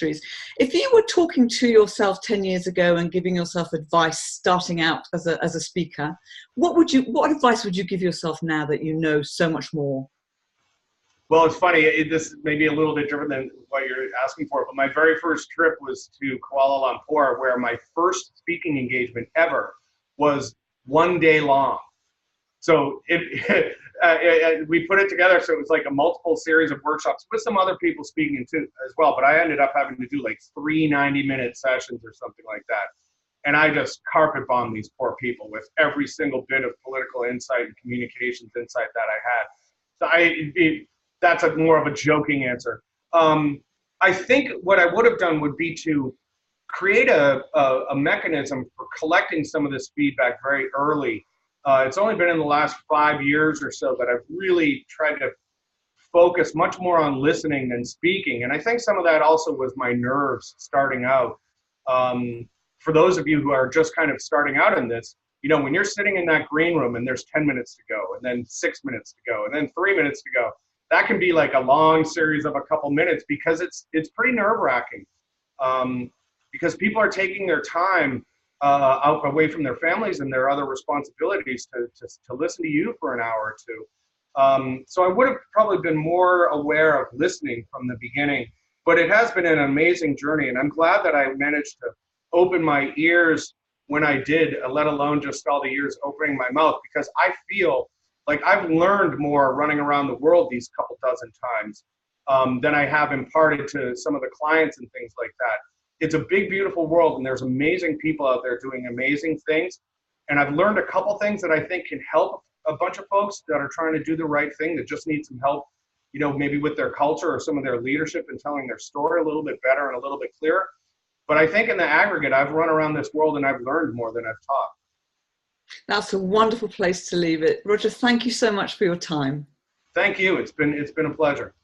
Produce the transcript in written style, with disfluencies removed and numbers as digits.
If you were talking to yourself 10 years ago and giving yourself advice starting out as a speaker, what advice would you give yourself now that you know so much more? Well, it's funny, this may be a little bit different than what you're asking for, but my very first trip was to Kuala Lumpur, where my first speaking engagement ever was 1 day long. So we put it together, so it was like a multiple series of workshops with some other people speaking too as well. But I ended up having to do like 3 90-minute sessions or something like that. And I just carpet bombed these poor people with every single bit of political insight and communications insight that I had. So that's more of a joking answer. I think what I would have done would be to create a mechanism for collecting some of this feedback very early. It's only been in the last 5 years or so that I've really tried to focus much more on listening than speaking. And I think some of that also was my nerves starting out. For those of you who are just kind of starting out in this, you know, when you're sitting in that green room and there's 10 minutes to go, and then 6 minutes to go, and then 3 minutes to go, that can be like a long series of a couple minutes because it's pretty nerve-wracking. Because people are taking their time out away from their families and their other responsibilities to listen to you for an hour or two. So I would have probably been more aware of listening from the beginning, but it has been an amazing journey, and I'm glad that I managed to open my ears when I did, let alone just all the years opening my mouth, because I feel like I've learned more running around the world these couple dozen times than I have imparted to some of the clients and things like that. It's a big, beautiful world, and there's amazing people out there doing amazing things. And I've learned a couple things that I think can help a bunch of folks that are trying to do the right thing, that just need some help, you know, maybe with their culture or some of their leadership and telling their story a little bit better and a little bit clearer. But I think in the aggregate, I've run around this world and I've learned more than I've taught. That's a wonderful place to leave it. Roger, thank you so much for your time. Thank you. It's been a pleasure.